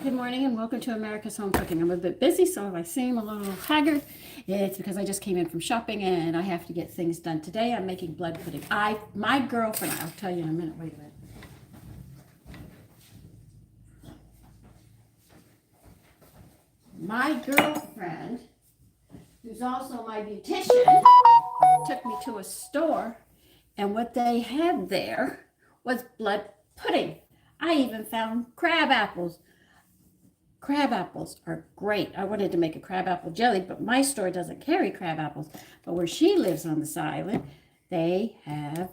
Good morning and welcome to America's Home Cooking. I'm a bit busy, so if I seem a little haggard, it's because I just came in from shopping and I have to get things done today. I'm making blood pudding. My girlfriend, I'll tell you in a minute, wait a minute. My girlfriend, who's also my beautician, took me to a store and what they had there was blood pudding. I even found crab apples. Crab apples are great. I wanted to make a crab apple jelly, but my store doesn't carry crab apples. But where she lives on this island, they have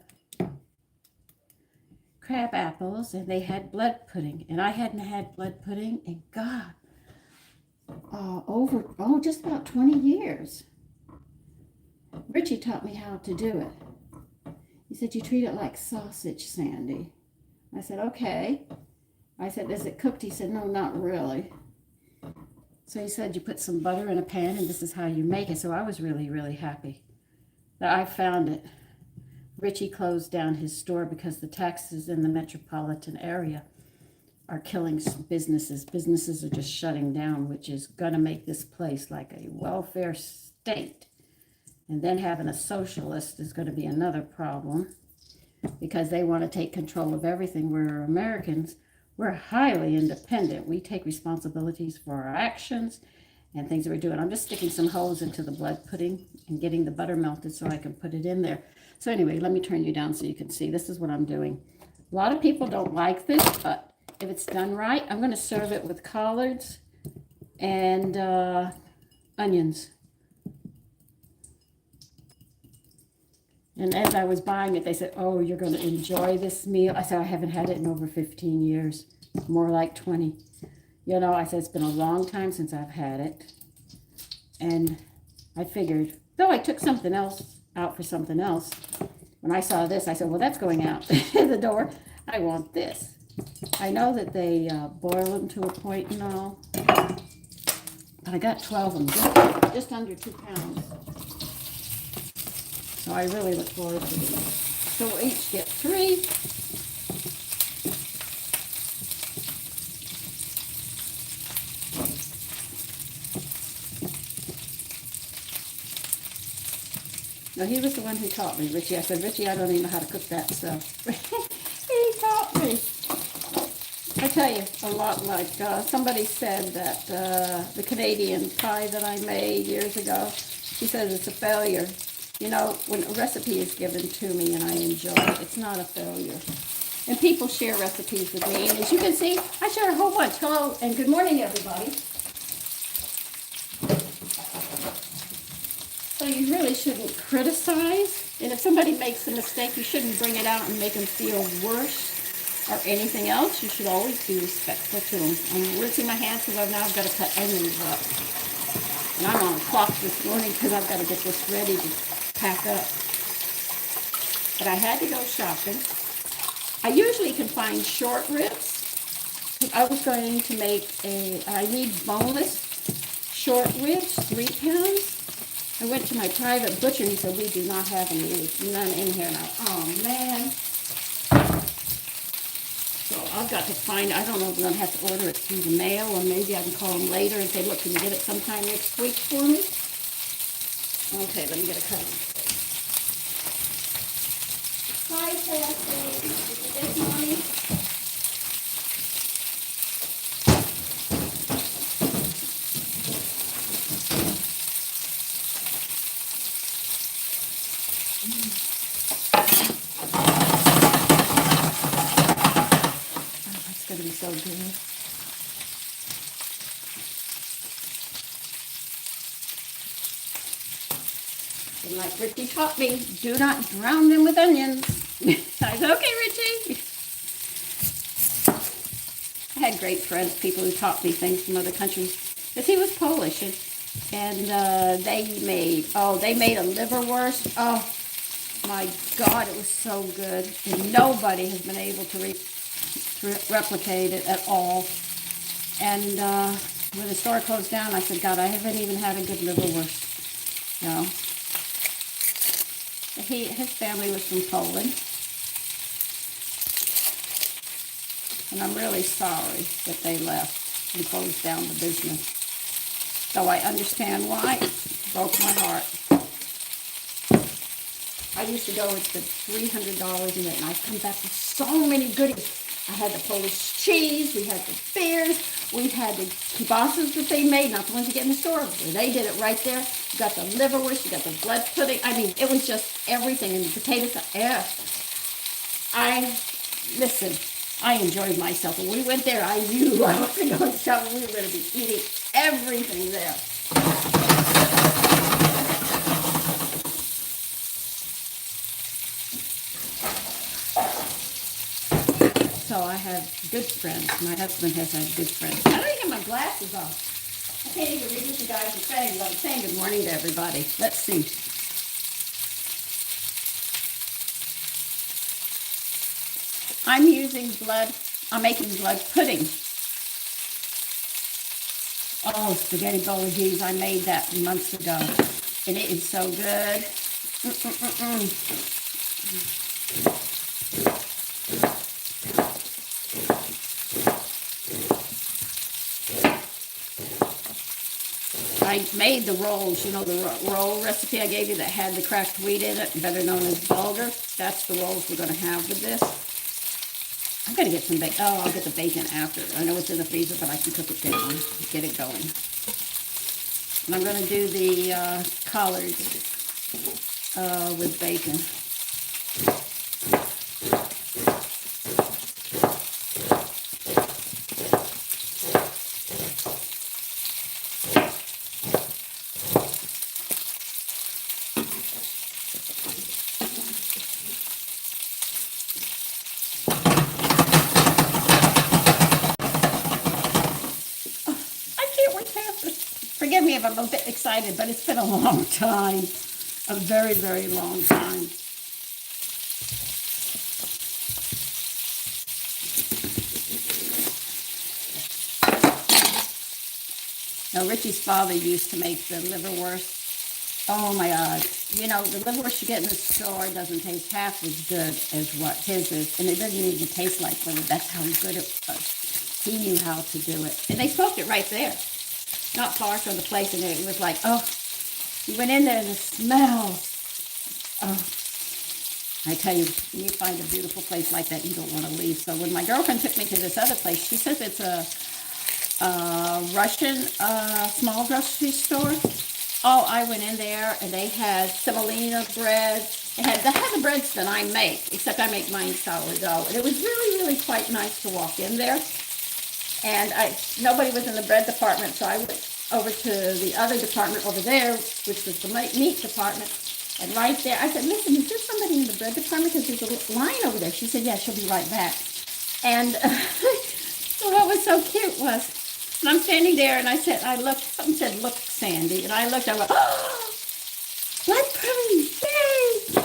crab apples and they had blood pudding. And I hadn't had blood pudding in God, just about 20 years. Richie taught me how to do it. He said, you treat it like sausage, Sandy. I said, okay. I said, is it cooked? He said, no, not really. So he said, you put some butter in a pan and this is how you make it. So I was really, really happy that I found it. Richie closed down his store because the taxes in the metropolitan area are killing businesses. Businesses are just shutting down, which is going to make this place like a welfare state. And then having a socialist is going to be another problem because they want to take control of everything. Where Americans, we're highly independent. We take responsibilities for our actions and things that we're doing. I'm just sticking some holes into the blood pudding and getting the butter melted so I can put it in there. So anyway, let me turn you down so you can see. This is what I'm doing. A lot of people don't like this, but if it's done right, I'm going to serve it with collards and onions. And as I was buying it, they said, oh, you're going to enjoy this meal. I said, I haven't had it in over 15 years, more like 20. You know, I said, it's been a long time since I've had it. And I figured, though I took something else out for something else, when I saw this, I said, well, that's going out the door. I want this. I know that they boil them to a point and all, but I got 12 of them, just under 2 pounds. So I really look forward to these. So we'll each get 3. Now he was the one who taught me, Richie. I said, Richie, I don't even know how to cook that stuff. He taught me. I tell you, a lot like somebody said that the Canadian pie that I made years ago, she says it's a failure. You know, when a recipe is given to me and I enjoy it, it's not a failure. And people share recipes with me. And as you can see, I share a whole bunch. Hello and good morning, everybody. So you really shouldn't criticize. And if somebody makes a mistake, you shouldn't bring it out and make them feel worse or anything else. You should always be respectful to them. I'm rinsing my hands because now I've got to cut onions up. And I'm on a clock this morning because I've got to get this ready to pack up. But I had to go shopping. I usually can find short ribs. I was going to make I need boneless short ribs, 3 pounds. I went to my private butcher and he said, we do not have any. There's none in here now. Oh, man. So I've got to find, I don't know if I'm going to have to order it through the mail or maybe I can call them later and say, look, can you get it sometime next week for me? Okay, let me get a cutting. Hi, Sassy. Is it this morning? Oh, that's going to be so good. And like Richie taught me, do not drown them with onions. I said, okay, Richie. I had great friends, people who taught me things from other countries, because he was Polish, and they made a liverwurst. Oh my God, it was so good, and nobody has been able to replicate it at all. And when the store closed down, I said, God, I haven't even had a good liverwurst. You know, his family was from Poland. And I'm really sorry that they left. and closed down the business. So I understand why. It broke my heart. I used to go with the $300 in it, and I've come back with so many goodies. I had the Polish cheese, we had the beers, we had the kielbasa's that they made, not the ones you get in the store. They did it right there. You got the liverwurst, you got the blood pudding. I mean, it was just everything. And the potatoes, yeah. Listen, I enjoyed myself. When we went there, I knew I wasn't going to shopping. We were going to be eating everything there. So I have good friends. My husband has had good friends. I don't even have my glasses on. I can't even read what you guys are saying, but I'm saying good morning to everybody. Let's see. I'm using I'm making blood pudding. Oh, spaghetti bolognese. I made that months ago, and it is so good. I made the rolls, you know, the roll recipe I gave you that had the cracked wheat in it, better known as bulgur. That's the rolls we're going to have with this. I'm going to get some bacon. Oh, I'll get the bacon after. I know it's in the freezer, but I can cook it down, get it going. And I'm going to do the collards with bacon. Forgive me if I'm a bit excited, but it's been a long time. A very, very long time. Now, Richie's father used to make the liverwurst. Oh, my God. You know, the liverwurst you get in the store doesn't taste half as good as what his is. And it doesn't even taste like liver. That's how good it was. He knew how to do it. And they smoked it right there. Not far from the place, and it was like, oh, you went in there and the smell. Oh, I tell you, when you find a beautiful place like that, you don't want to leave. So when my girlfriend took me to this other place, she says it's a Russian small grocery store. Oh, I went in there, and they had semolina bread. They had the breads that I make, except I make mine sourdough. And it was really, really quite nice to walk in there. And nobody was in the bread department, so I went over to the other department over there, which was the meat department. And right there, I said, listen, is there somebody in the bread department? Because there's a line over there. She said, yeah, she'll be right back. And so what was so cute was, and I'm standing there, and something said, look, Sandy. And I looked, I went, oh, blood pudding, yay!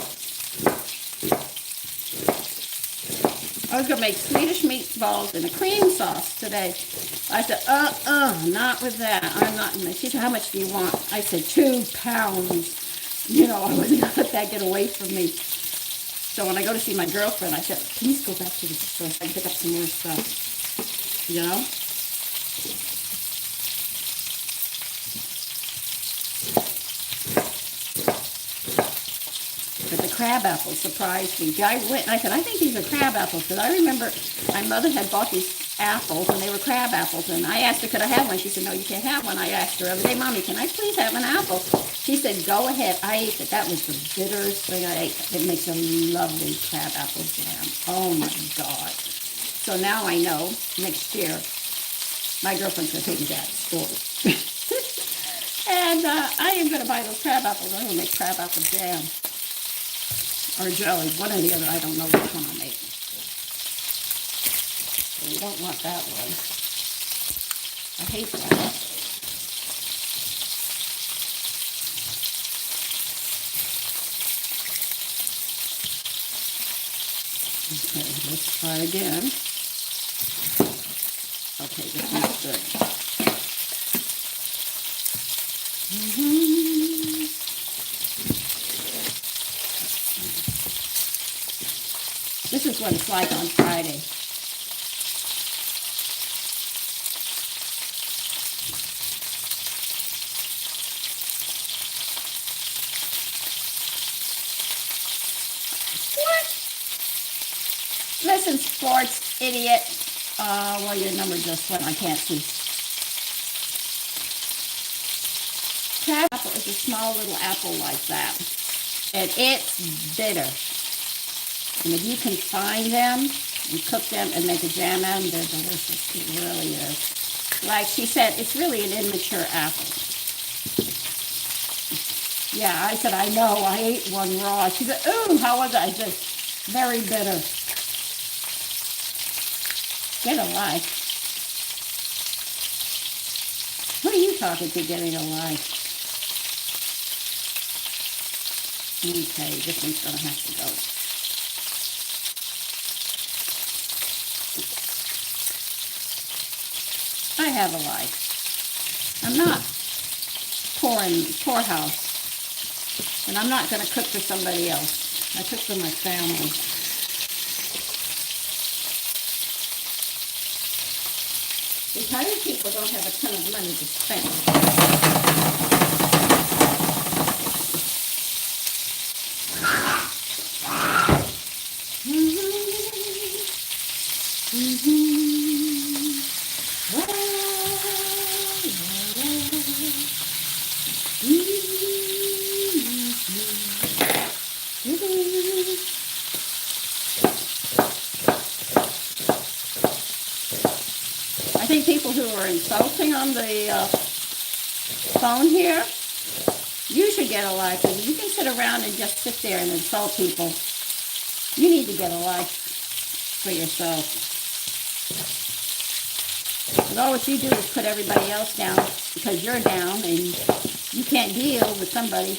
I was going to make Swedish meatballs and a cream sauce today. I said, not with that. I'm not. She said, how much do you want? I said, 2 pounds. You know, I wouldn't let that get away from me. So when I go to see my girlfriend, I said, please go back to the store so I can pick up some more stuff. You know? But the crab apples surprised me. I went and I said, I think these are crab apples. Because I remember my mother had bought these apples, and they were crab apples. And I asked her, could I have one? She said, no, you can't have one. I asked her every day, Mommy, can I please have an apple? She said, go ahead. I ate it. That was the bitterest thing I ate. It makes a lovely crab apple jam. Oh, my God. So now I know next year my girlfriend's going to take me to that store. And I am going to buy those crab apples. I'm going to make crab apple jam. Or jelly. One or the other. I don't know which one I make. So you don't want that one. I hate that. Okay, let's try again. Okay, this one's good. This is what it's like on Friday. Listen, sports idiot. Well, your number just went. I can't see. Crab apple is a small little apple like that. And it's bitter. And if you can find them and cook them and make a jam out of them, they're delicious. It really is. Like she said, it's really an immature apple. Yeah, I said, I know. I ate one raw. She said, ooh, how was it? I said, very bitter. Get a life. Who are you talking to getting a life? Okay, this one's going to have to go. I have a life. I'm not poorhouse. And I'm not going to cook for somebody else. I cook for my family. Retired people don't have a ton of money to spend. I think people who are insulting on the phone here, you should get a life. Because you can sit around and just sit there and insult people. You need to get a life for yourself. Because all what you do is put everybody else down because you're down and you can't deal with somebody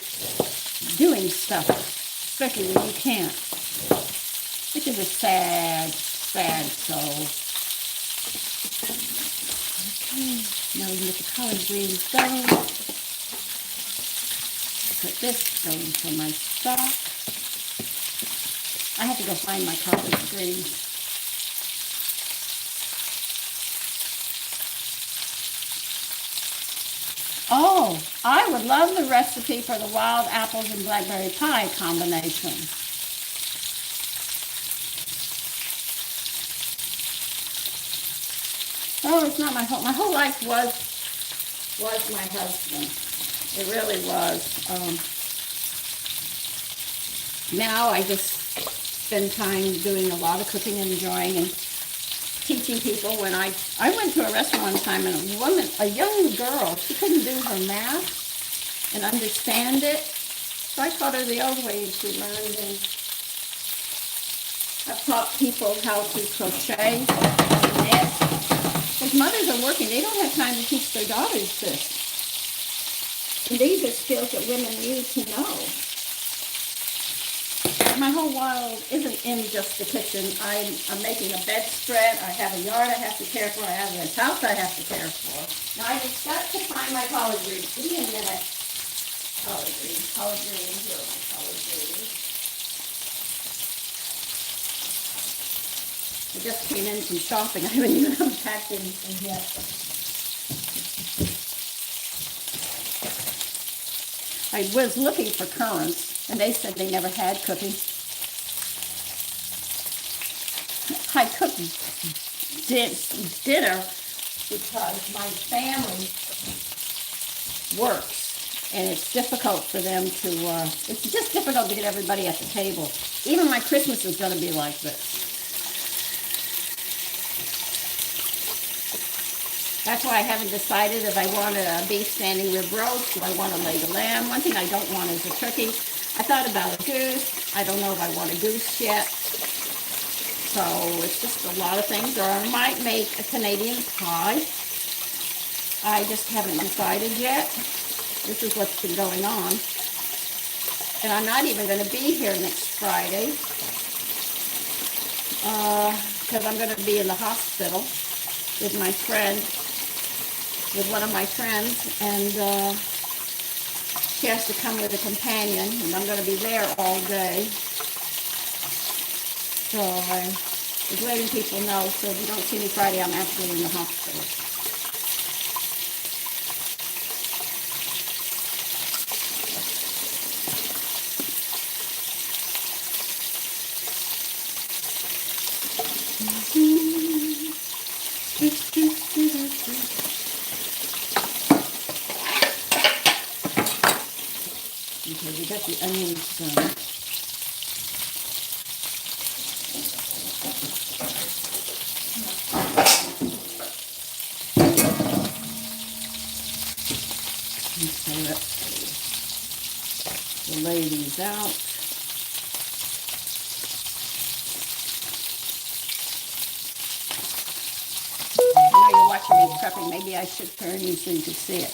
doing stuff, especially when you can't. Which is a sad, sad soul. Now we can get the collard greens going. Put this going for my stock. I have to go find my collard greens. Oh, I would love the recipe for the wild apples and blackberry pie combination. Oh, it's not my whole life was my husband. It really was. Now I just spend time doing a lot of cooking and enjoying and teaching people. When I went to a restaurant one time and a young girl, she couldn't do her math and understand it. So I taught her the old way and she learned. And I've taught people how to crochet and knit. Because mothers are working, they don't have time to teach their daughters this. And these are skills that women need to know. My whole world isn't in just the kitchen. I'm making a bedspread. I have a yard I have to care for. I have this house I have to care for. Now I just got to find my collard greens. Give me a minute. Collard greens. Here are my collard greens. I just came in from shopping. I haven't even unpacked anything yet. I was looking for currants, and they said they never had cooking. I cooked dinner because my family works, and it's difficult for them to, it's just difficult to get everybody at the table. Even my Christmas is going to be like this. That's why I haven't decided if I want a beef standing rib roast, do I want a leg of lamb. One thing I don't want is a turkey. I thought about a goose. I don't know if I want a goose yet. So it's just a lot of things. Or I might make a Canadian pie. I just haven't decided yet. This is what's been going on. And I'm not even going to be here next Friday. Because I'm going to be in the hospital with my friend. With one of my friends, and she has to come with a companion, and I'm going to be there all day. So I was letting people know, so if you don't see me Friday, I'm actually in the hospital. Okay, we got the onions done. Okay, let's see. We'll lay these out. I know you're watching me prepping. Maybe I should turn you so you can see it.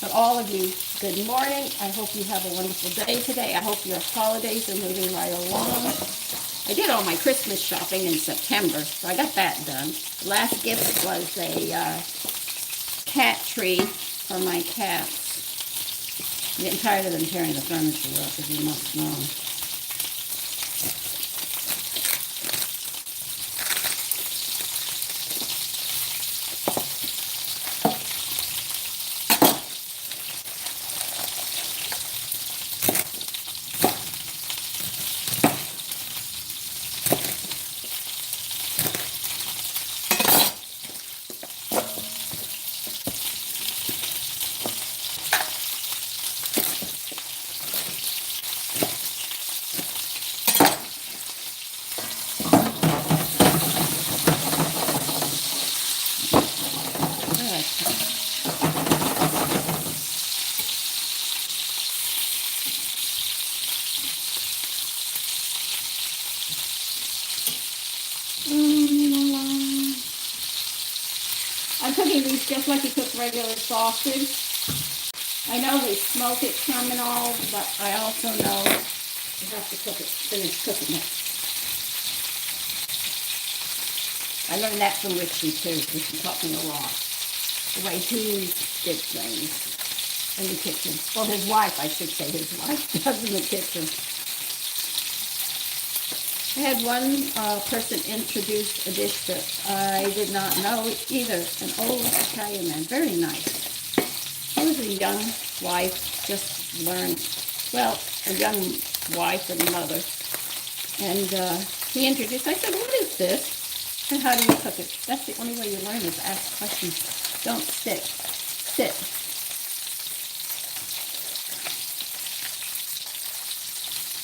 But all of you, good morning. I hope you have a wonderful day today. I hope your holidays are moving right along. I did all my Christmas shopping in September, so I got that done. Last gift was a cat tree for my cats. I'm getting tired of them tearing the furniture up, as you must know. I'm cooking these just like you cook regular sausage. I know they smoke it some and all, but I also know you have to cook it, finish cooking it. I learned that from Richie too, because he taught me a lot. The way he did things in the kitchen. Well, his wife, I should say, his wife does in the kitchen. I had one person introduce a dish that I did not know either. An old Italian man, very nice. He was a young wife, just learned, well, a young wife and mother. And he introduced, I said, what is this? And how do you cook it? That's the only way you learn is ask questions. Don't sit.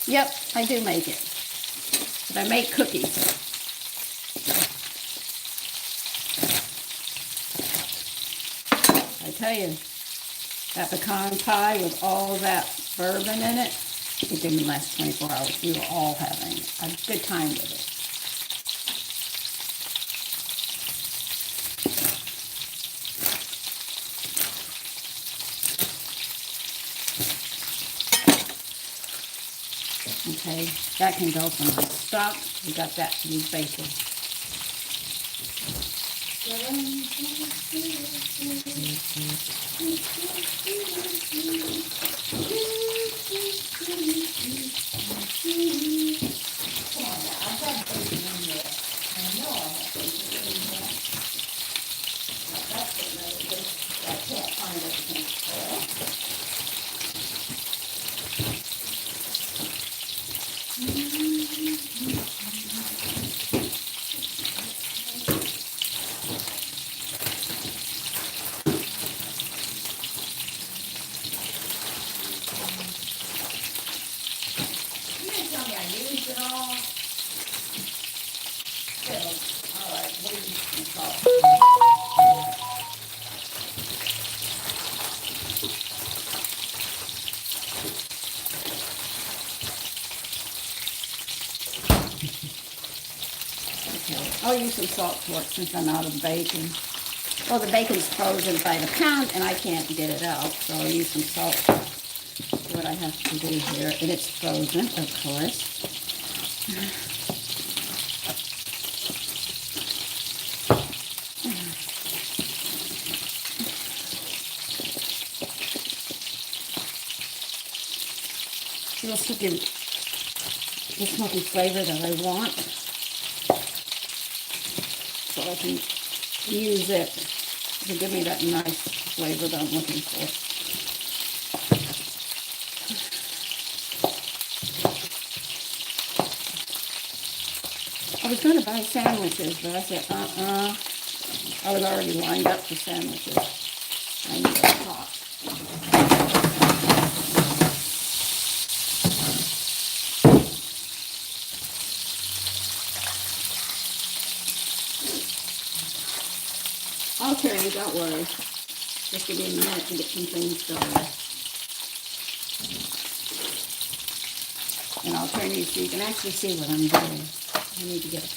Yep, I do make it. But I make cookies. I tell you, that pecan pie with all that bourbon in it, it didn't last 24 hours. We were all having a good time with it. Okay, that can go from the stock. We got that to be bacon. I'll use some salt for it since I'm out of bacon. Well, the bacon's frozen by the pound, and I can't get it out, so I'll use some salt for what I have to do here. And it's frozen, of course. It'll still give the smoky flavor that I want. So I can use it to give me that nice flavor that I'm looking for. I was going to buy sandwiches, but I said, I was already lined up for sandwiches. I need a pot. I'll turn you, don't worry. Just give me a minute to get some things started. And I'll turn you so you can actually see what I'm doing. I need to get it.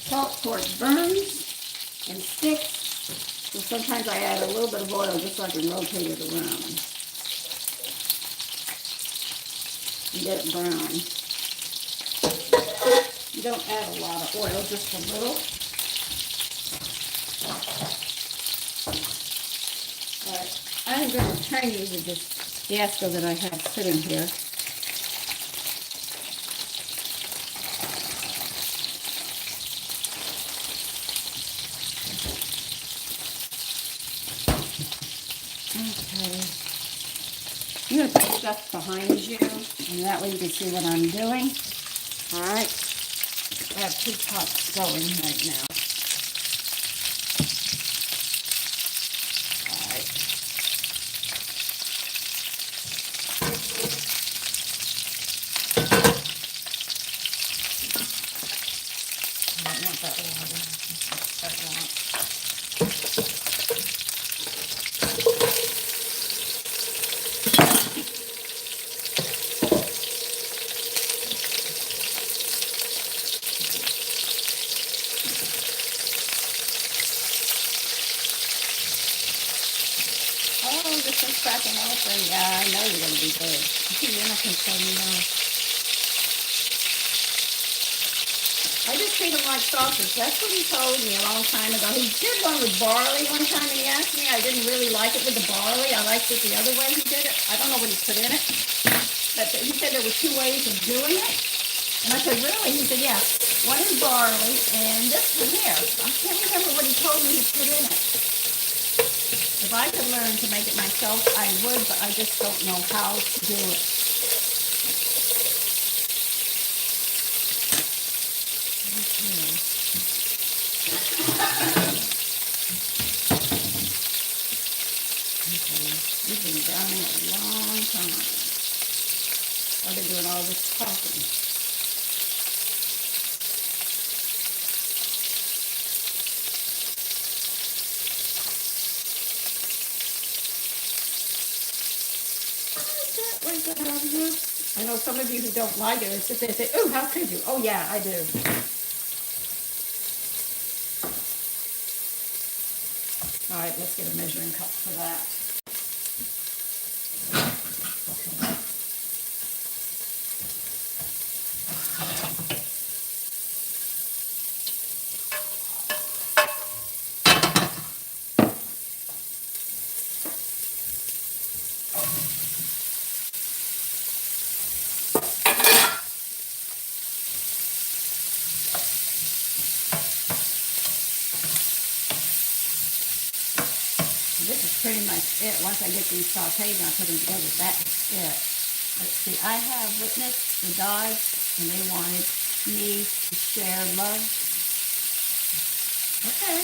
Salt pork burns and sticks, so sometimes I add a little bit of oil just so I can rotate it around and get it brown. You don't add a lot of oil, just a little. Alright, I'm going to turn you with this fiasco that I have sitting here. Okay. I'm going to put stuff behind you, and that way you can see what I'm doing. Alright. I have 2 pots going right now. Alright. I don't want that water. I want. Oh, this one's cracking open. Yeah, I know you're going to be good. You're not going to tell me no. I just treat them like sausage. That's what he told me a long time ago. He did one with barley one time, and he asked me. I didn't really like it with the barley. I liked it the other way he did it. I don't know what he put in it. But he said there were 2 ways of doing it. And I said, really? He said, yeah. One is barley, and this one here. I can't remember what he told me he put in it. If I could learn to make it myself, I would, but I just don't know how to do it. Okay. We've been browning a long time. I've been doing all this talking. I know some of you who don't like it, it's just they say, "Ooh, how could you?" Oh yeah, I do. All right, let's get a measuring cup for that. This is pretty much it. Once I get these sauteed and I put them together, that is it. Let's see, I have witnessed the dogs, and they wanted me to share love. Okay.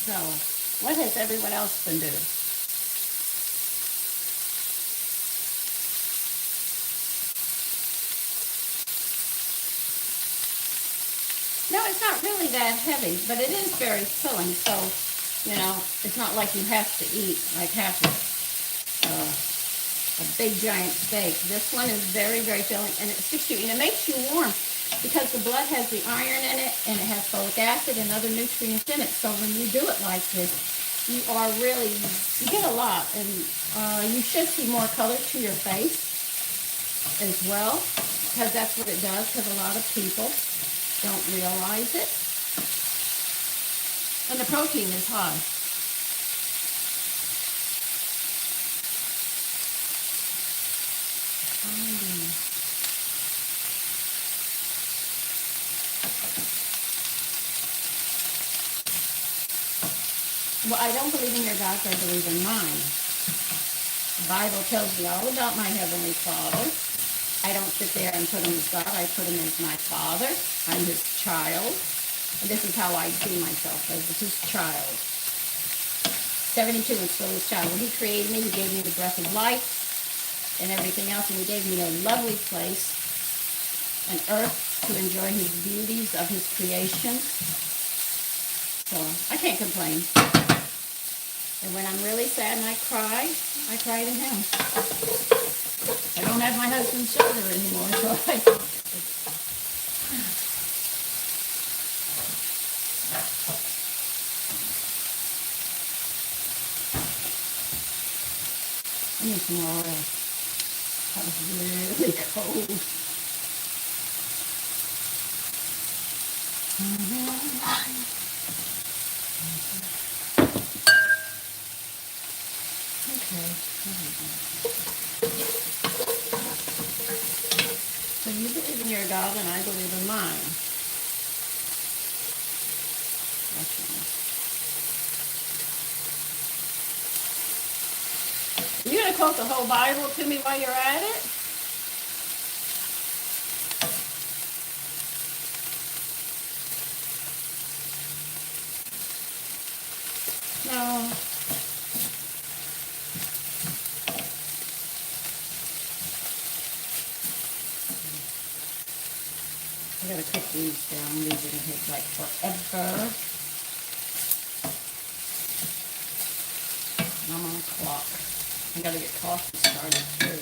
So, what has everyone else been doing? No, it's not really that heavy, but it is very filling. So, you know, it's not like you have to eat like half a big giant steak. This one is very, very filling, and it sticks to you, and it makes you warm because the blood has the iron in it, and it has folic acid and other nutrients in it. So when you do it like this, you are really, you get a lot, and you should see more color to your face as well, because that's what it does, because a lot of people don't realize it. And the protein is high. Well, I don't believe in your gods, I believe in mine. The Bible tells me all about my Heavenly Father. I don't sit there and put him as God, I put him as my Father. I'm his child. And this is how I see myself, as his child. 72 and still his child. When he created me, he gave me the breath of life and everything else, and he gave me a lovely place, an earth to enjoy his beauties of his creation. So I can't complain. And when I'm really sad and I cry to him. I don't have my husband's shoulder anymore, so I need some more oil. That was really cold. Okay. So you believe in your God and I believe in mine. Are you going to quote the whole Bible to me while you're at it? No. I gotta cook these down. These are gonna take like forever. And I'm on a clock. I gotta get coffee started too.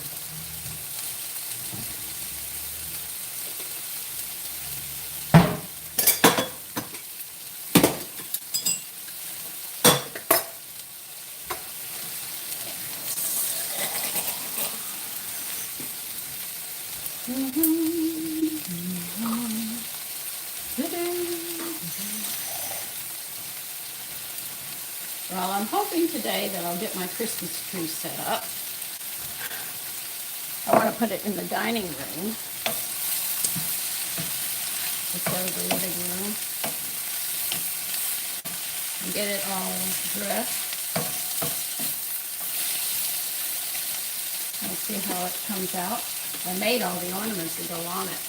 Well, I'm hoping today that I'll get my Christmas tree set up. I want to put it in the dining room instead of the living room. And get it all dressed. And see how it comes out. I made all the ornaments that go on it.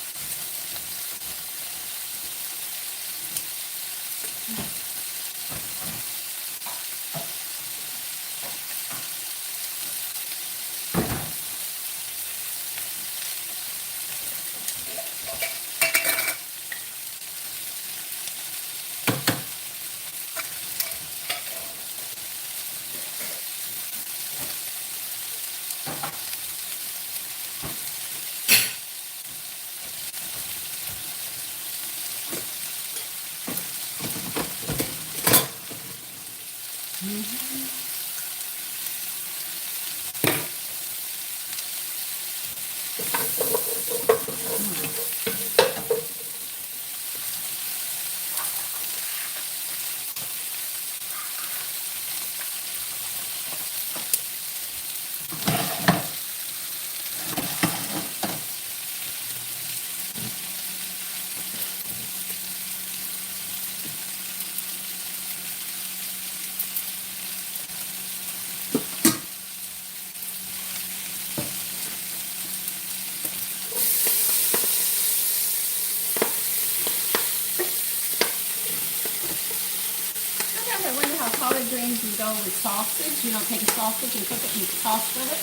collard greens would go with sausage. You know, take a sausage and cook it and toss with it.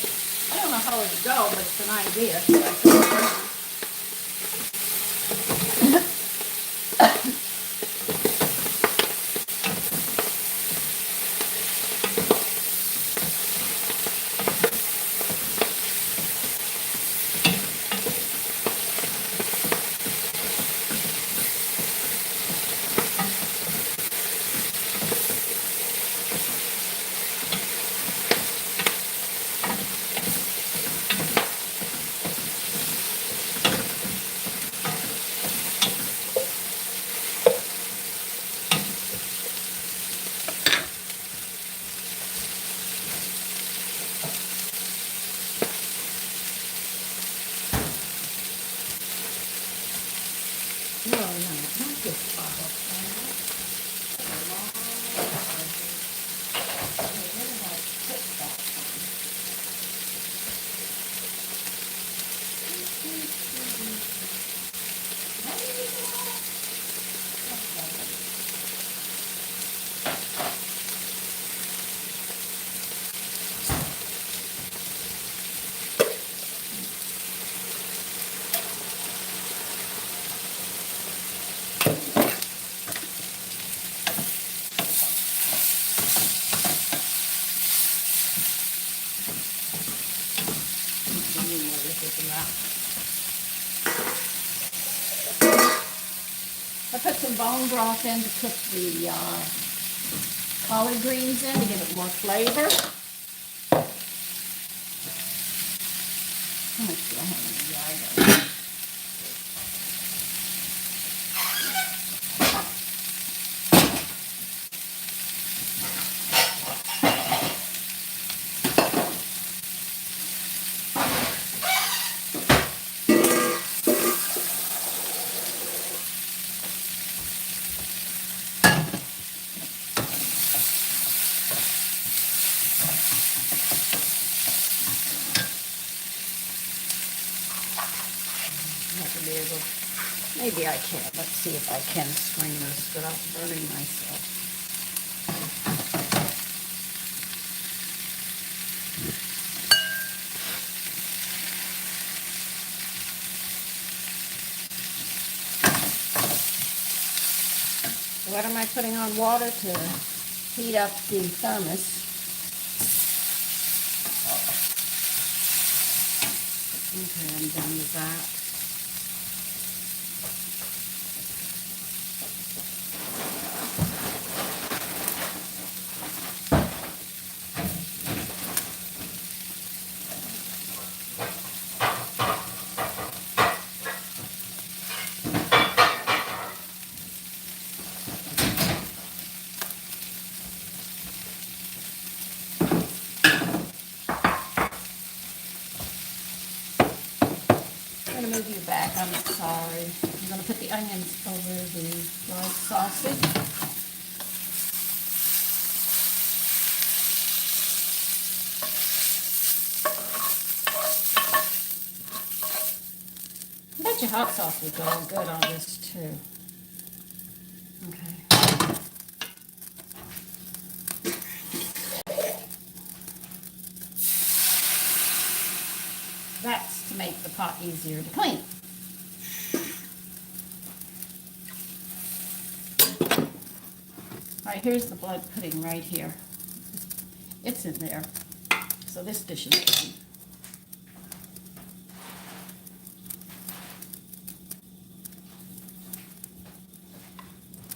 I don't know how it would go, but it's an idea. No, not this bottle. I put some bone broth in to cook the collard greens in to give it more flavor. How much do I have in the jar? Maybe I can. Let's see if I can swing this without burning myself. What am I putting on water to heat up the thermos? Okay, I'm done with that. I'm going to move you back, I'm sorry. I'm going to put the onions over the fried sausage. I bet your hot sauce would go good on this too. Okay. That's to make the pot easier to clean. All right, here's the blood pudding right here. It's in there. So this dish is done.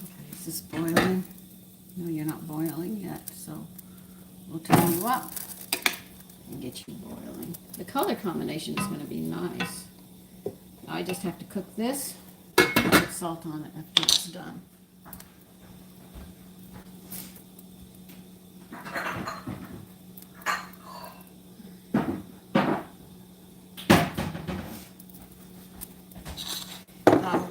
Okay, is this boiling? No, you're not boiling yet, so we'll turn you up and get you boiling. The color combination is going to be nice. Now I just have to cook this and put salt on it after it's done.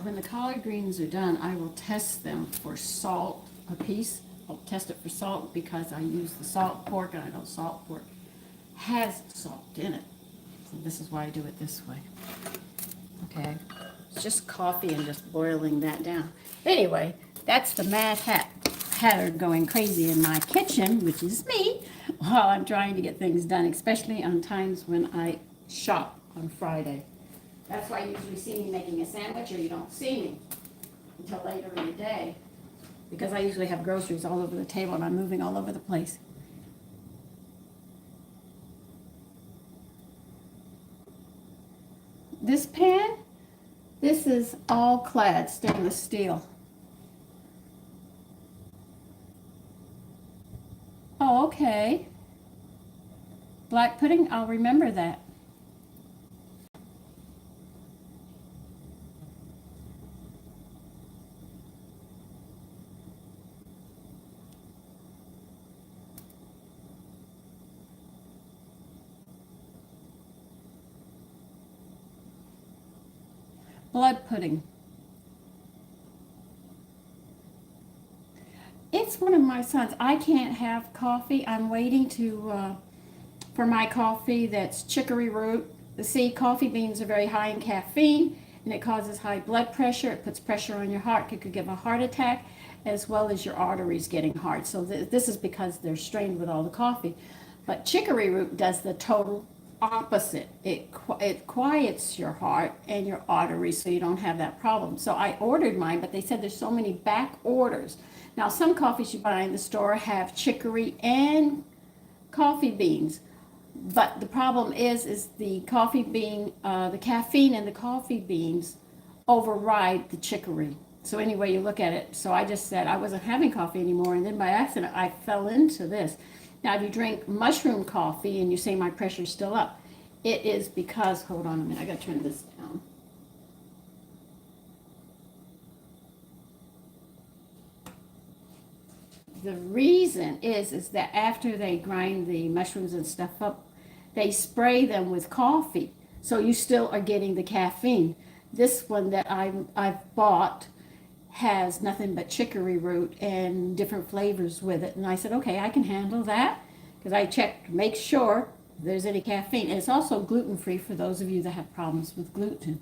When the collard greens are done, I will test them for salt a piece. I'll test it for salt because I use the salt pork, and I know salt pork has salt in it. So this is why I do it this way. Okay, it's just coffee and just boiling that down. Anyway, that's the Mad Hat had her going crazy in my kitchen, which is me, while I'm trying to get things done, especially on times when I shop on Friday. That's why you usually see me making a sandwich, or you don't see me until later in the day, because I usually have groceries all over the table and I'm moving all over the place. This pan, this is all clad stainless steel. Oh, okay. Black pudding, I'll remember that. Blood pudding. It's one of my sons. I can't have coffee. I'm waiting for my coffee that's chicory root. See, coffee beans are very high in caffeine, and it causes high blood pressure. It puts pressure on your heart. It could give a heart attack, as well as your arteries getting hard. So this is because they're strained with all the coffee. But chicory root does the total opposite. It quiets your heart and your arteries, so you don't have that problem. So I ordered mine, but they said there's so many back orders. Now, some coffees you buy in the store have chicory and coffee beans, but the problem is the coffee bean, the caffeine in the coffee beans override the chicory. So anyway, you look at it. So I just said I wasn't having coffee anymore, and then by accident I fell into this. Now, if you drink mushroom coffee and you say my pressure's still up, it is because, hold on a minute, I gotta turn this down. The reason is that after they grind the mushrooms and stuff up, they spray them with coffee. So you still are getting the caffeine. This one that I've bought has nothing but chicory root and different flavors with it. And I said, okay, I can handle that, because I checked to make sure there's any caffeine. And it's also gluten-free for those of you that have problems with gluten.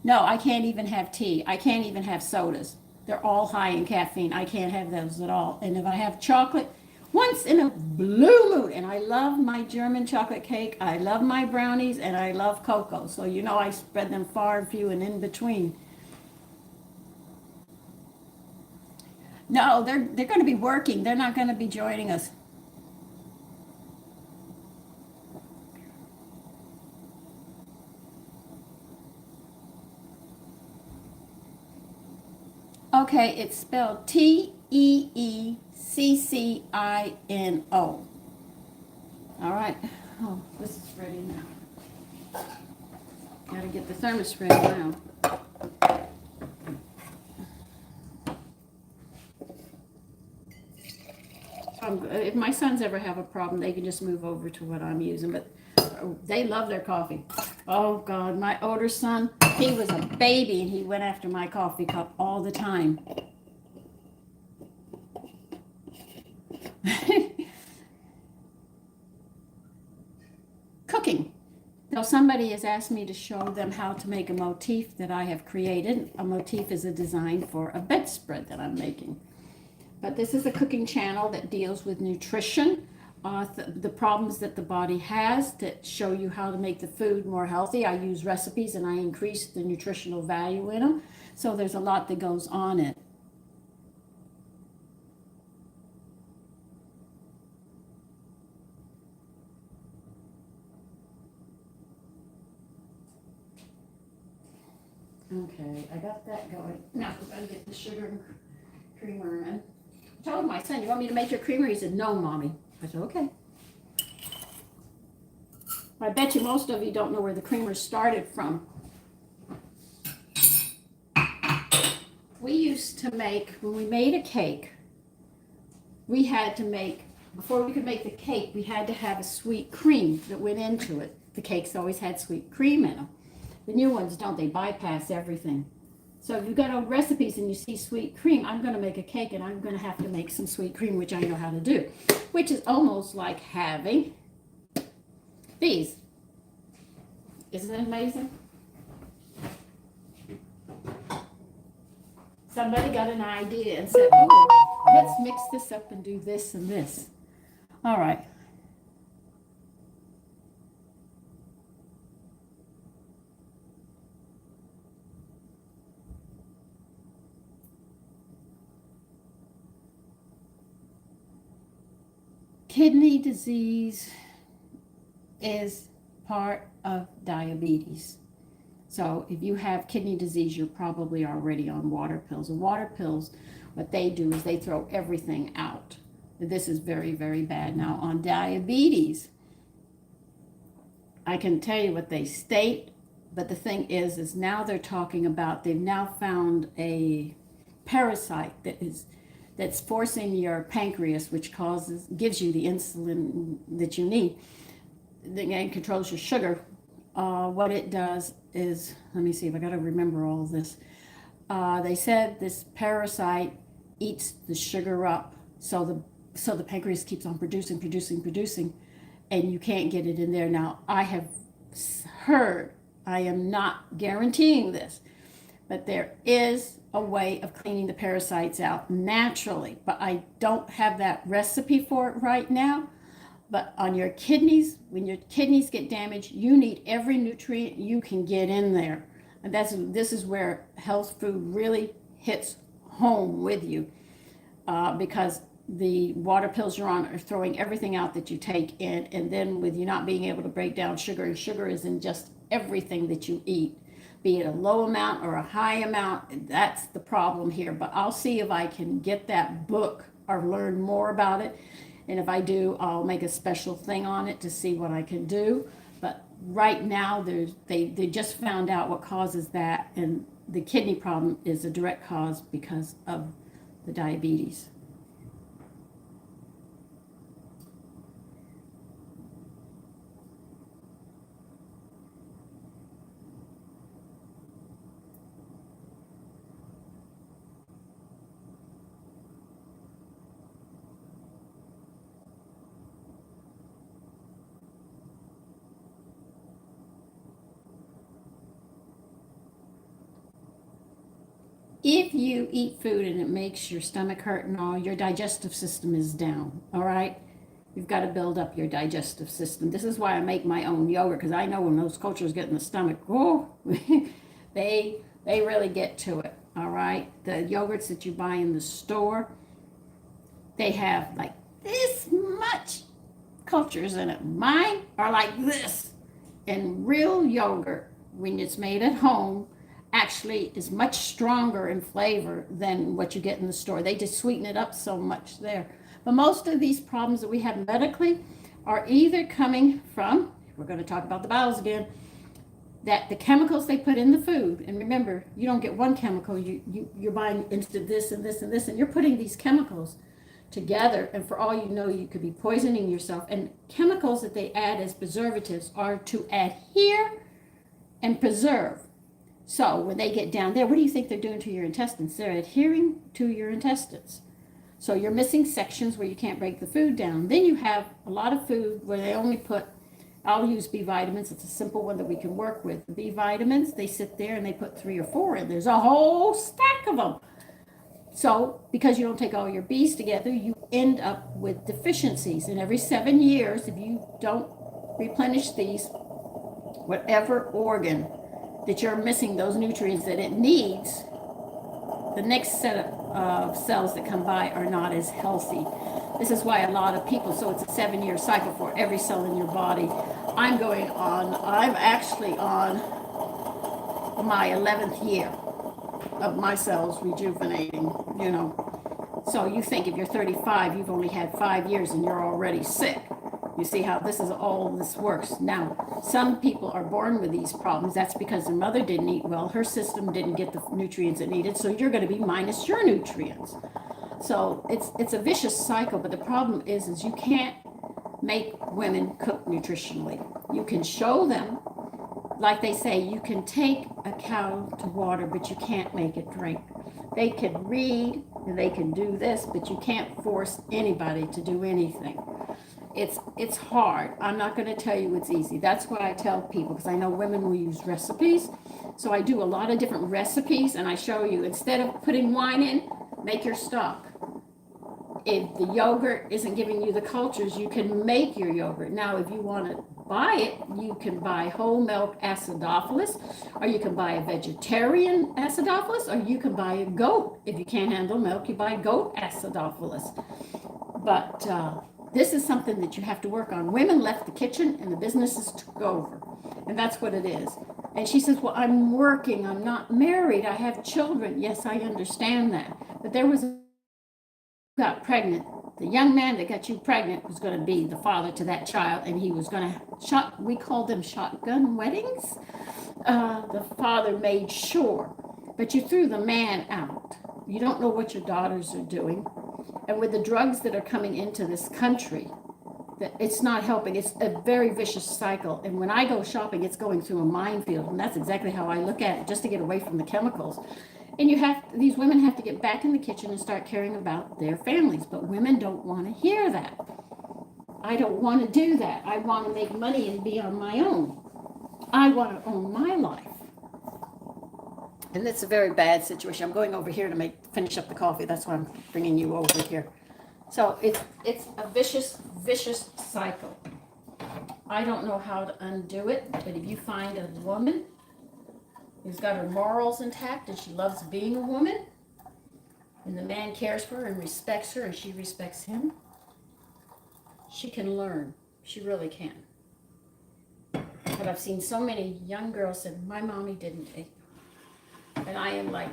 No, I can't even have tea. I can't even have sodas. They're all high in caffeine. I can't have those at all. And if I have chocolate, once in a blue moon, and I love my German chocolate cake, I love my brownies, and I love cocoa. So you know I spread them far and few and in between. No, they're going to be working. They're not going to be joining us. Okay, it's spelled Teeccino. All right. Oh, this is ready now. Got to get the thermos ready now. If my sons ever have a problem, they can just move over to what I'm using. But they love their coffee. Oh, God, my older son, he was a baby, and he went after my coffee cup all the time. Cooking. Now, somebody has asked me to show them how to make a motif that I have created. A motif is a design for a bedspread that I'm making. But this is a cooking channel that deals with nutrition, the problems that the body has, that show you how to make the food more healthy. I use recipes and I increase the nutritional value in them. So there's a lot that goes on it. Okay, I got that going. Now we're going to get the sugar and creamer in. I told my son, you want me to make your creamer? He said, no, Mommy. I said, okay. I bet you most of you don't know where the creamer started from. We used to make, when we made a cake, we had to make, before we could make the cake, we had to have a sweet cream that went into it. The cakes always had sweet cream in them. The new ones don't, they bypass everything. So if you've got old recipes and you see sweet cream, I'm going to make a cake and I'm going to have to make some sweet cream, which I know how to do, which is almost like having these. Isn't it amazing? Somebody got an idea and said, oh, let's mix this up and do this and this. All right. Kidney disease is part of diabetes. So if you have kidney disease, you're probably already on water pills. And water pills, what they do is they throw everything out. This is very, very bad. Now on diabetes, I can tell you what they state, but the thing is now they're talking about, they've now found a parasite that's forcing your pancreas, which gives you the insulin that you need, and controls your sugar. What it does is, let me see if I got to remember all this. They said this parasite eats the sugar up, so the pancreas keeps on producing, and you can't get it in there. Now, I have heard, I am not guaranteeing this, but there is a way of cleaning the parasites out naturally, but I don't have that recipe for it right now. But on your kidneys, when your kidneys get damaged, you need every nutrient you can get in there. And this is where health food really hits home with you, because the water pills you're on are throwing everything out that you take in, and then with you not being able to break down sugar, and sugar is in just everything that you eat, be it a low amount or a high amount. That's the problem here. But I'll see if I can get that book or learn more about it. And if I do, I'll make a special thing on it to see what I can do. But right now, they just found out what causes that. And the kidney problem is a direct cause because of the diabetes. If you eat food and it makes your stomach hurt and all, your digestive system is down, all right? You've got to build up your digestive system. This is why I make my own yogurt, because I know when those cultures get in the stomach, oh, they really get to it, all right? The yogurts that you buy in the store, they have like this much cultures in it. Mine are like this. And real yogurt, when it's made at home, actually is much stronger in flavor than what you get in the store. They just sweeten it up so much there. But most of these problems that we have medically are either coming from, we're going to talk about the bowels again, that the chemicals they put in the food, and remember, you don't get one chemical, you're buying instant this and this and this, and you're putting these chemicals together, and for all you know, you could be poisoning yourself. And chemicals that they add as preservatives are to adhere and preserve. So when they get down there, what do you think they're doing to your intestines? They're adhering to your intestines. So you're missing sections where you can't break the food down. Then you have a lot of food where they only put, I'll use B vitamins. It's a simple one that we can work with. The B vitamins, they sit there and they put 3 or 4 in. There's a whole stack of them. So because you don't take all your B's together, you end up with deficiencies. And every 7 years, if you don't replenish these, whatever organ that you're missing those nutrients that it needs, the next set of cells that come by are not as healthy. This is why a lot of people, so it's a 7-year cycle for every cell in your body. I'm actually on my 11th year of my cells rejuvenating, you know. So you think if you're 35, you've only had 5 years and you're already sick. You see how all this works. Now, some people are born with these problems. That's because their mother didn't eat well. Her system didn't get the nutrients it needed. So you're going to be minus your nutrients. So it's a vicious cycle. But the problem is you can't make women cook nutritionally. You can show them, like they say, you can take a cow to water, but you can't make it drink. They can read and they can do this, but you can't force anybody to do anything. it's hard. I'm not going to tell you it's easy. That's why I tell people, because I know women will use recipes. So I do a lot of different recipes, and I show you, instead of putting wine in, make your stock. If the yogurt isn't giving you the cultures, you can make your yogurt. Now, if you want to buy it, you can buy whole milk acidophilus, or you can buy a vegetarian acidophilus, or you can buy a goat. If you can't handle milk, you buy goat acidophilus. But this is something that you have to work on. Women left the kitchen and the businesses took over. And that's what it is. And she says, well, I'm working. I'm not married. I have children. Yes, I understand that. But there was got pregnant. The young man that got you pregnant was going to be the father to that child, and he was going to we call them shotgun weddings. The father made sure, but you threw the man out. You don't know what your daughters are doing, and with the drugs that are coming into this country, that it's not helping. It's a very vicious cycle, and when I go shopping, it's going through a minefield, and that's exactly how I look at it, just to get away from the chemicals. And these women have to get back in the kitchen and start caring about their families. But women don't want to hear that. I don't want to do that. I want to make money and be on my own. I want to own my life. And it's a very bad situation. I'm going over here to finish up the coffee. That's why I'm bringing you over here. So it's a vicious cycle. I don't know how to undo it, but if you find a woman who's got her morals intact and she loves being a woman, and the man cares for her and respects her and she respects him, she can learn. She really can. But I've seen so many young girls say, my mommy didn't take me. And I am like,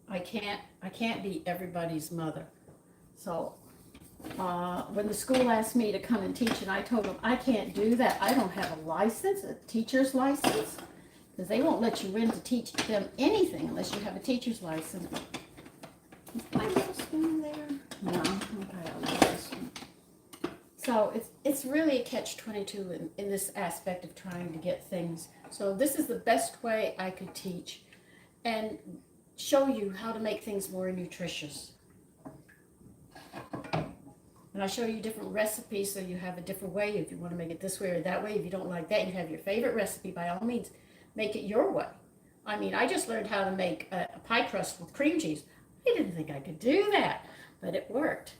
I can't be everybody's mother. So when the school asked me to come and teach, and I told them, I can't do that. I don't have a license, a teacher's license. Because they won't let you in to teach them anything unless you have a teacher's license. Is my little spoon there? No. Okay, I'll use this one. So it's really a catch-22 in this aspect of trying to get things. So this is the best way I could teach and show you how to make things more nutritious. And I show you different recipes so you have a different way if you want to make it this way or that way. If you don't like that, you have your favorite recipe. By all means, make it your way. I mean, I just learned how to make a pie crust with cream cheese. I didn't think I could do that, but it worked.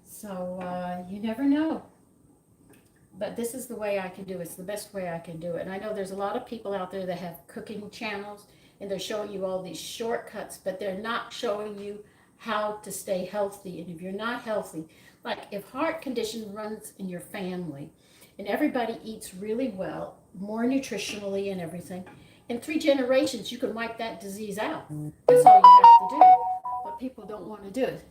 So you never know. But this is the way I can do it. It's the best way I can do it. And I know there's a lot of people out there that have cooking channels, and they're showing you all these shortcuts, but they're not showing you how to stay healthy. And if you're not healthy, like if heart condition runs in your family and everybody eats really well, more nutritionally and everything, in 3 generations you can wipe that disease out. That's all you have to do. But people don't want to do it.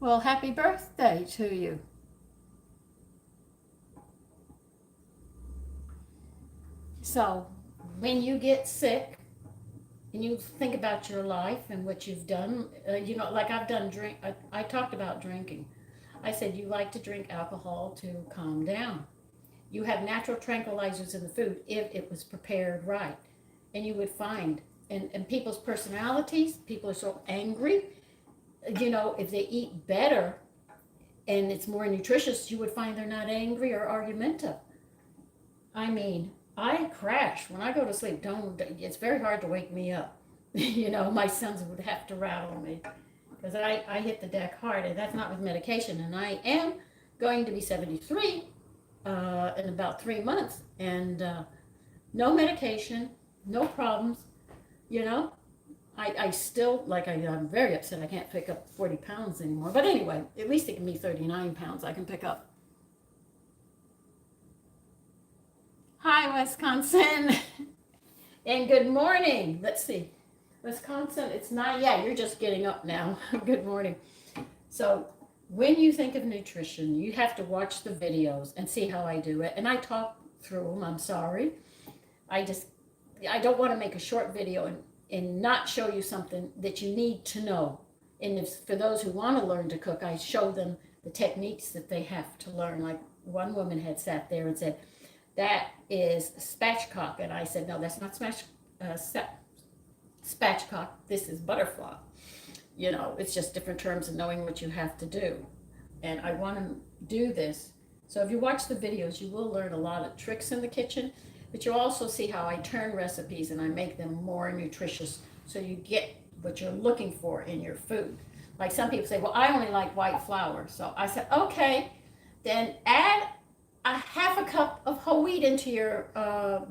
Well, happy birthday to you. So when you get sick and you think about your life and what you've done, like I've done I talked about drinking. I said you like to drink alcohol to calm down. You have natural tranquilizers in the food if it was prepared right. And you would find, and people's personalities, people are so angry, if they eat better and it's more nutritious, you would find they're not angry or argumentative. I mean, I crash when I go to sleep. It's very hard to wake me up. My sons would have to rattle me because I hit the deck hard, and that's not with medication. And I am going to be 73 in about 3 months, and no medication, no problems. I still, I'm very upset I can't pick up 40 pounds anymore. But anyway, at least it can be 39 pounds I can pick up. Hi, Wisconsin. And good morning. Let's see. Wisconsin, it's not, yeah, you're just getting up now. Good morning. So when you think of nutrition, you have to watch the videos and see how I do it. And I talk through them. I'm sorry. I don't want to make a short video and not show you something that you need to know. And for those who want to learn to cook, I show them the techniques that they have to learn. Like one woman had sat there and said, that is spatchcock. And I said, no, that's not spatchcock. This is butterfly. You know, it's just different terms and knowing what you have to do. And I want to do this. So if you watch the videos, you will learn a lot of tricks in the kitchen, but you'll also see how I turn recipes and I make them more nutritious so you get what you're looking for in your food. Like some people say, well, I only like white flour. So I said, okay, then add a half a cup of whole wheat into your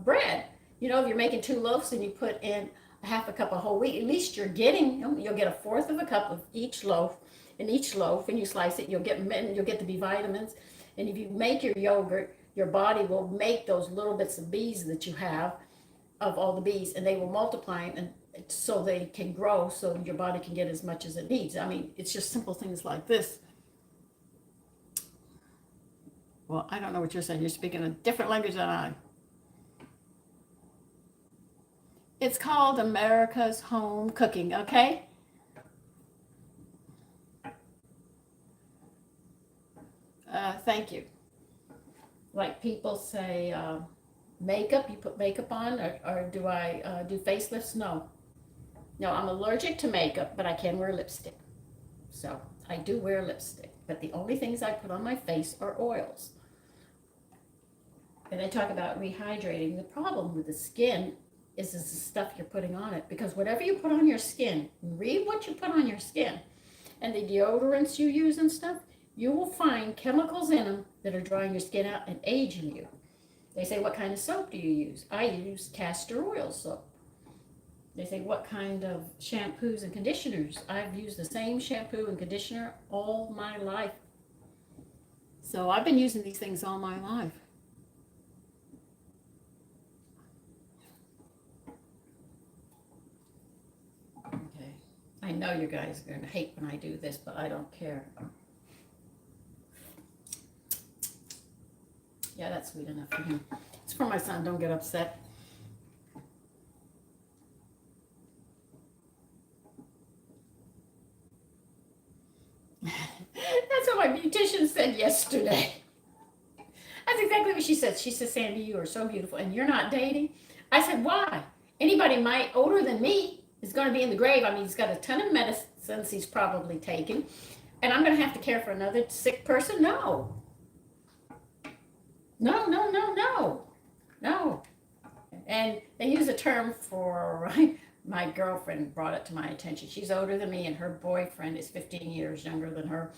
bread. You know, if you're making 2 loaves and you put in a half a cup of whole wheat, at least you'll get a fourth of a cup of each loaf. In each loaf, when you slice it, you'll get the B vitamins. And if you make your yogurt, your body will make those little bits of bees that you have, of all the bees, and they will multiply and so they can grow, so your body can get as much as it needs. I mean, it's just simple things like this. Well, I don't know what you're saying. You're speaking a different language than I. It's called America's Home Cooking, okay? Thank you. Like people say, makeup, you put makeup on, or do I do facelifts? No. No, I'm allergic to makeup, but I can wear lipstick. So I do wear lipstick, but the only things I put on my face are oils. And I talk about rehydrating. The problem with the skin is the stuff you're putting on it, because whatever you put on your skin, read what you put on your skin, and the deodorants you use and stuff, you will find chemicals in them that are drying your skin out and aging you. They say, what kind of soap do you use? I use castor oil soap. They say, what kind of shampoos and conditioners? I've used the same shampoo and conditioner all my life. So I've been using these things all my life. Okay. I know you guys are going to hate when I do this, but I don't care. Yeah, that's sweet enough for him. It's for my son. Don't get upset. That's what my beautician said yesterday. That's exactly what she said. She said, Sandy, you are so beautiful, and you're not dating. I said, why? Anybody older than me is going to be in the grave. I mean, he's got a ton of medicines he's probably taking, and I'm going to have to care for another sick person? No. No, no, no, no. No. And they use a term for, my girlfriend brought it to my attention. She's older than me, and her boyfriend is 15 years younger than her.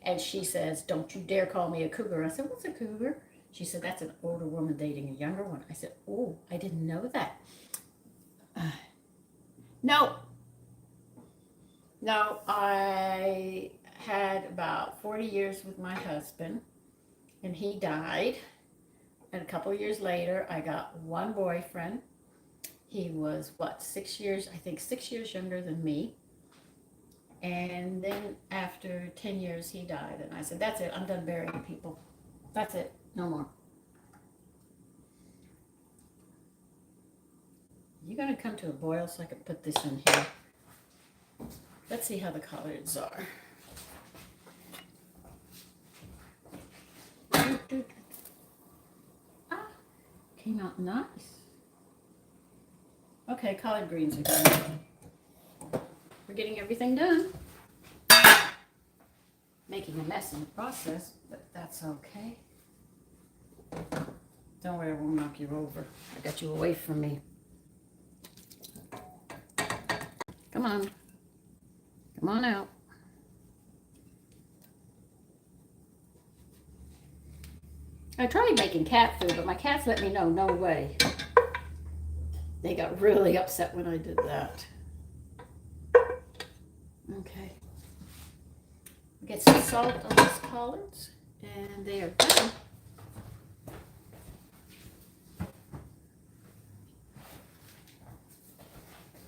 And she says, don't you dare call me a cougar. I said, what's a cougar? She said, that's an older woman dating a younger one. I said, oh, I didn't know that. No. No, I had about 40 years with my husband, and he died. And a couple of years later, I got one boyfriend. He was, 6 years, I think 6 years younger than me. And then after 10 years, he died. And I said, that's it. I'm done burying people. That's it. No more. You're going to come to a boil so I can put this in here. Let's see how the collards are. Ah, came out nice. Okay, collard greens are done. We're getting everything done. Making a mess in the process, but that's okay. Don't worry, I won't knock you over. I got you away from me. Come on. Come on out. I tried making cat food, but my cats let me know, no way. They got really upset when I did that. Okay. Get some salt on these collards, and they are done.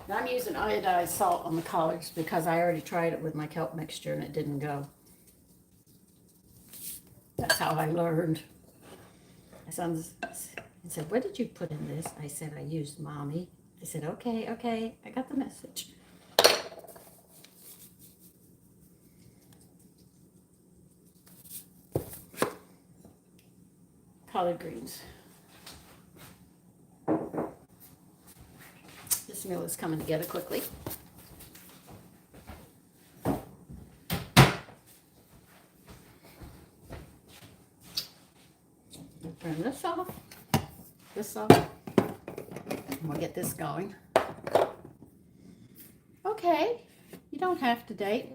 Now I'm using iodized salt on the collards because I already tried it with my kelp mixture and it didn't go. That's how I learned. My son said, what did you put in this? I said, I used Mommy. I said, okay, I got the message. collard greens. This meal is coming together quickly. Turn this off, and we'll get this going. Okay, you don't have to date.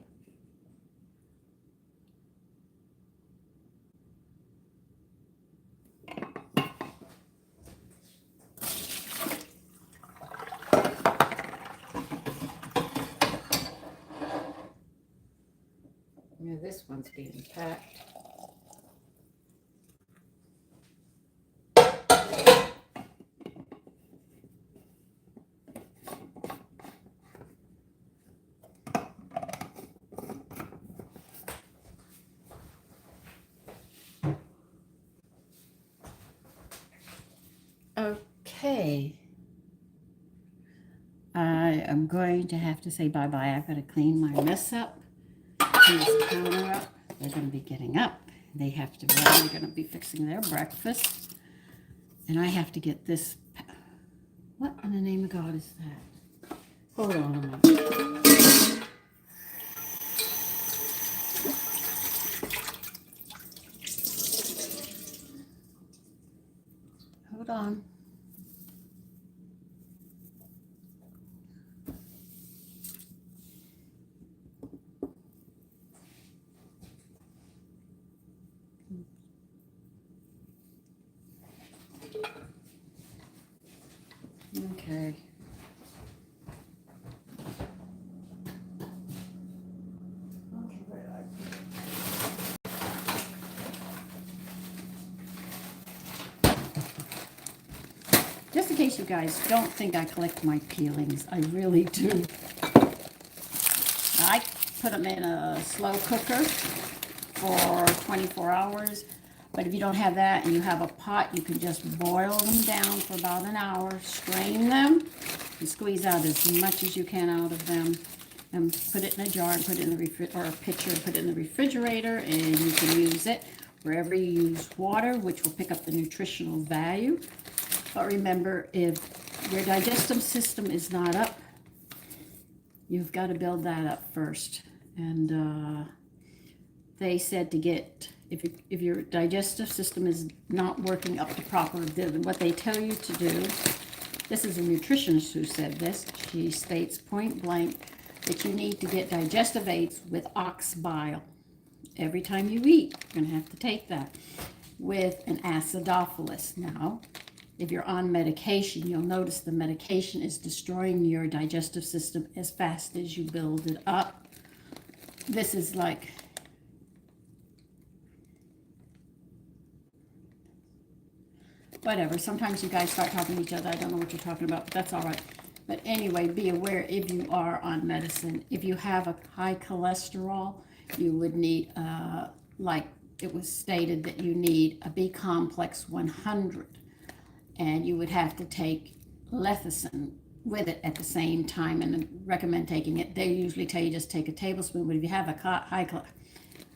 Yeah, this one's being packed. Okay. I am going to have to say bye-bye. I've got to clean my mess up, clean this counter up. They're going to be getting up. They have to run. They're going to be fixing their breakfast. And I have to get this. What in the name of God is that? Hold on a moment. Hold on. Okay. Just in case you guys don't think I collect my peelings, I really do. I put them in a slow cooker for 24 hours. But if you don't have that and you have a pot, you can just boil them down for about an hour, strain them, and squeeze out as much as you can out of them, and put it in a jar and put it in the or a pitcher and put it in the refrigerator, and you can use it wherever you use water, which will pick up the nutritional value. But remember, if your digestive system is not up, you've got to build that up first. And they said to get, if your digestive system is not working up to proper, what they tell you to do, this is a nutritionist who said this, she states point blank that you need to get digestive aids with ox bile. Every time you eat, you're going to have to take that with an acidophilus. Now, if you're on medication, you'll notice the medication is destroying your digestive system as fast as you build it up. This is like, whatever. Sometimes you guys start talking to each other. I don't know what you're talking about, but that's all right. But anyway, be aware if you are on medicine. If you have a high cholesterol, you would need, like it was stated, that you need a B complex 100. And you would have to take lecithin with it at the same time, and recommend taking it. They usually tell you just take a tablespoon, but if you have a high cholesterol,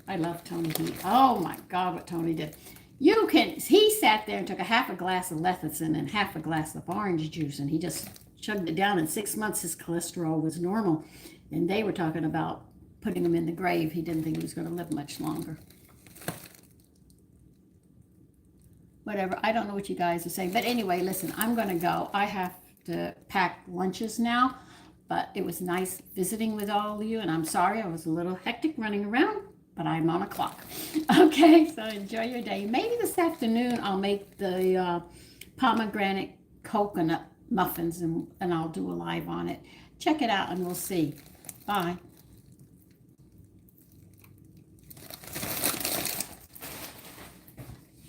I love Tony. Oh my God, what Tony did. He sat there and took a half a glass of lecithin and half a glass of orange juice, and he just chugged it down. In 6 months, his cholesterol was normal. And they were talking about putting him in the grave. He didn't think he was going to live much longer. Whatever. I don't know what you guys are saying. But anyway, listen, I'm going to go. I have to pack lunches now. But it was nice visiting with all of you. And I'm sorry I was a little hectic running around, but I'm on a clock. Okay, so enjoy your day. Maybe this afternoon I'll make the pomegranate coconut muffins, and I'll do a live on it. Check it out and we'll see. Bye.